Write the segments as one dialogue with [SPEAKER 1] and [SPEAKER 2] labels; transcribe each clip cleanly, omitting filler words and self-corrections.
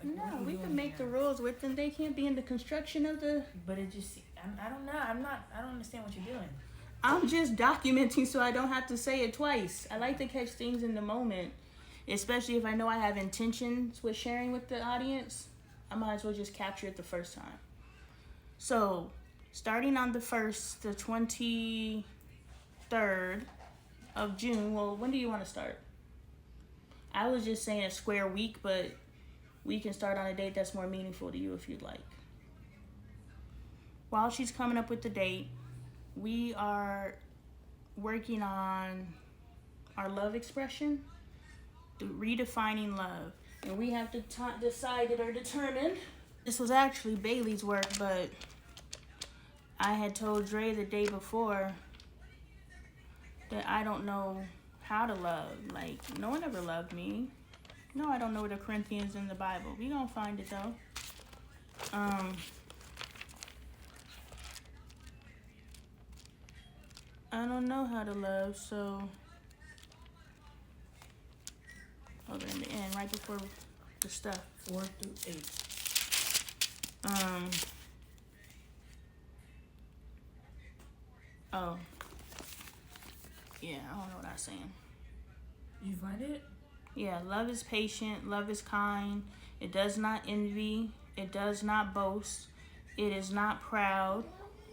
[SPEAKER 1] Like,
[SPEAKER 2] No, we can make the rules with them. They can't be in the construction of the...
[SPEAKER 1] But it just, I don't know. I don't understand what you're doing.
[SPEAKER 2] I'm just documenting so I don't have to say it twice. I like to catch things in the moment, especially if I know I have intentions with sharing with the audience. I might as well just capture it the first time. So, starting on the 1st, the 23rd of June, well, when do you want to start? I was just saying a square week, but we can start on a date that's more meaningful to you if you'd like. While she's coming up with the date, we are working on our love expression, redefining love. And we have to decided or determined. This was actually Bailey's work, but I had told Dre the day before that I don't know how to love. Like, no one ever loved me. No, I don't know the Corinthians in the Bible. We gonna find it though. I don't know how to love, so hold on, in the end, right before the stuff.
[SPEAKER 1] 4 through 8.
[SPEAKER 2] Oh. Yeah, I don't know what I'm saying.
[SPEAKER 1] You find it?
[SPEAKER 2] Yeah, love is patient, love is kind, it does not envy, it does not boast, it is not proud,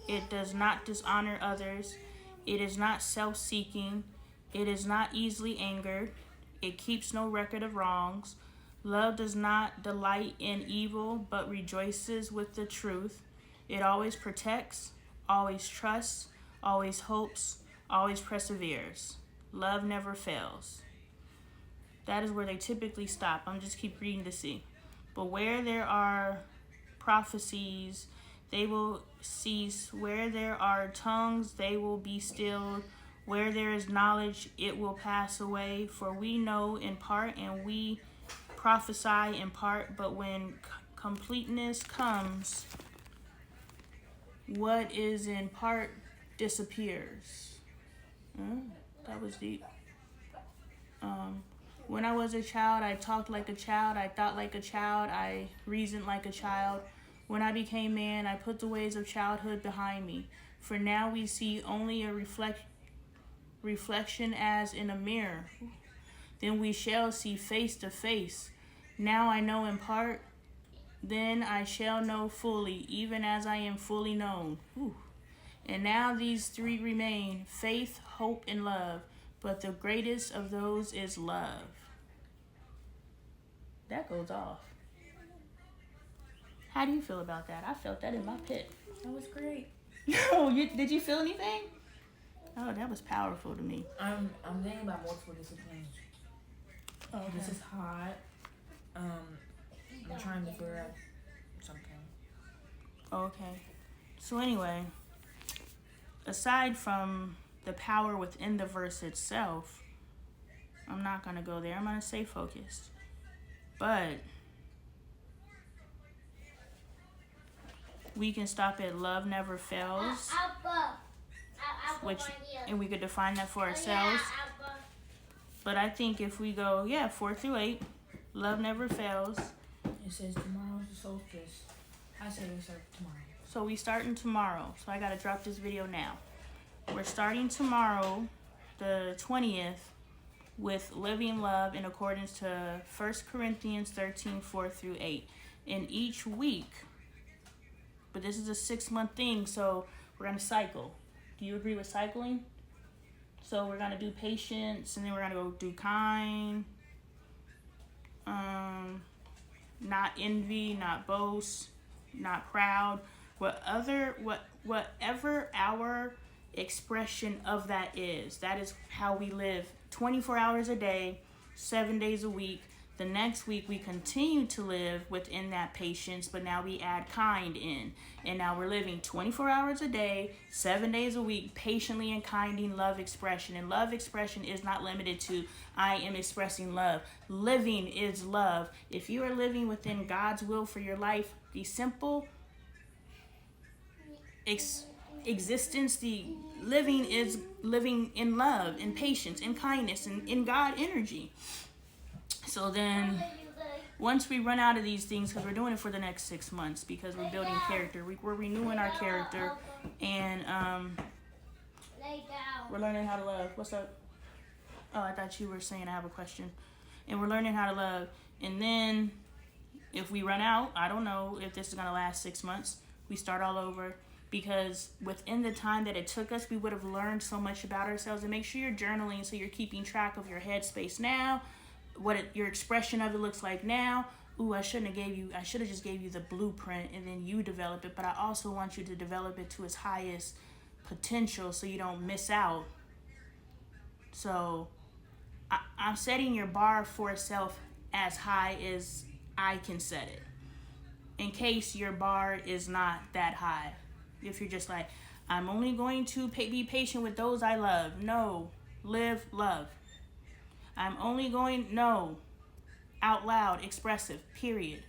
[SPEAKER 2] it does not dishonor others, it is not self-seeking, it is not easily angered, it keeps no record of wrongs, love does not delight in evil, but rejoices with the truth, it always protects, always trusts, always hopes, always perseveres, love never fails. That is where they typically stop. I'm just keep reading to see. But where there are prophecies, they will cease. Where there are tongues, they will be stilled. Where there is knowledge, it will pass away. For we know in part and we prophesy in part. But when completeness comes, what is in part disappears. That was deep. When I was a child, I talked like a child, I thought like a child, I reasoned like a child. When I became man, I put the ways of childhood behind me. For now we see only a reflection as in a mirror. Then we shall see face to face. Now I know in part, then I shall know fully, even as I am fully known. Ooh. And now these three remain, faith, hope, and love. But the greatest of those is love. That goes off. How do you feel about that? I felt that in my pit.
[SPEAKER 1] That was great.
[SPEAKER 2] Oh, did you feel anything? Oh, that was powerful to me.
[SPEAKER 1] I'm thinking about multiple disciplines.
[SPEAKER 2] Okay.
[SPEAKER 1] This is hot. I'm trying to figure out something.
[SPEAKER 2] Okay. So anyway, aside from the power within the verse itself, I'm not going to go there. I'm going to stay focused. But we can stop at love never fails, and we could define that for ourselves. But I think if we go, 4 through 8, love never fails.
[SPEAKER 1] It says tomorrow's the solstice. I say we start tomorrow.
[SPEAKER 2] So we starting tomorrow. So I got to drop this video now. We're starting tomorrow, the 20th, with living love in accordance to 1 Corinthians 13, 4 through 8. In each week, but this is a 6-month thing, so we're going to cycle. Do you agree with cycling? So we're going to do patience, and then we're going to go do kind, not envy, not boast, not proud. Whatever our expression of that is how we live 24 hours a day, 7 days a week. The next week we continue to live within that patience, but now we add kind in, and now we're living 24 hours a day, 7 days a week, patiently and kinding love expression. And love expression is not limited to I am expressing love. Living is love. If you are living within God's will for your life, the simple existence, the living is living in love, in patience, in kindness, and in God energy. So then once we run out of these things, because we're doing it for the next 6 months, because we're building character, we're renewing our character, and we're learning how to love. What's up? Oh, I thought you were saying I have a question. And we're learning how to love. And then if we run out, I don't know if this is going to last 6 months, we start all over. Because within the time that it took us, we would have learned so much about ourselves. And make sure you're journaling so you're keeping track of your headspace now, your expression of it looks like now. Ooh, I should have just gave you the blueprint and then you develop it. But I also want you to develop it to its highest potential so you don't miss out. So I'm setting your bar for itself as high as I can set it, in case your bar is not that high. If you're just like, I'm only going to be patient with those I love. No, live, love. I'm only going, no, out loud, expressive, period.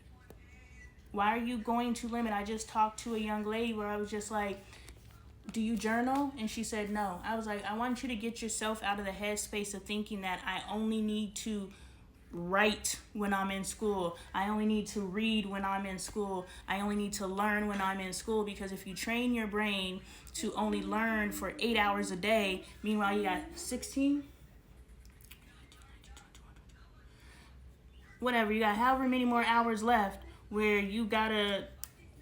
[SPEAKER 2] Why are you going to limit? I just talked to a young lady where I was just like, do you journal? And she said no. I was like, I want you to get yourself out of the headspace of thinking that I only need to write when I'm in school. I only need to read when I'm in school. I only need to learn when I'm in school. Because if you train your brain to only learn for 8 hours a day, meanwhile you got 16, whatever, you got however many more hours left where you gotta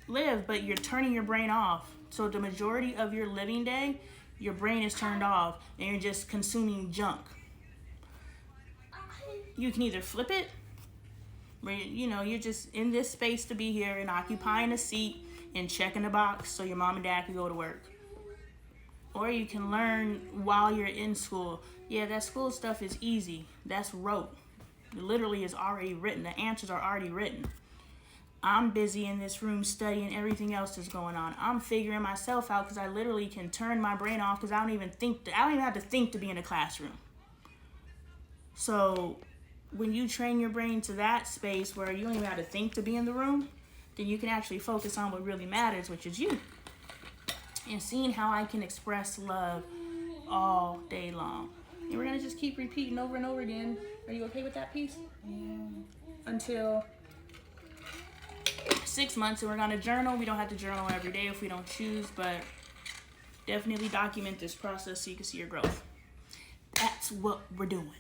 [SPEAKER 2] live, but you're turning your brain off. So the majority of your living day, your brain is turned off and you're just consuming junk. You can either flip it, where you're just in this space to be here and occupying a seat and checking a box so your mom and dad can go to work. Or you can learn while you're in school. Yeah, that school stuff is easy. That's rote. It literally is already written. The answers are already written. I'm busy in this room studying everything else that's going on. I'm figuring myself out because I literally can turn my brain off because I don't even have to think to be in a classroom. So when you train your brain to that space where you don't even have to think to be in the room, then you can actually focus on what really matters, which is you. And seeing how I can express love all day long. And we're going to just keep repeating over and over again. Are you okay with that piece?
[SPEAKER 1] Yeah.
[SPEAKER 2] Until 6 months, and we're gonna journal. We don't have to journal every day if we don't choose, but definitely document this process so you can see your growth. That's what we're doing.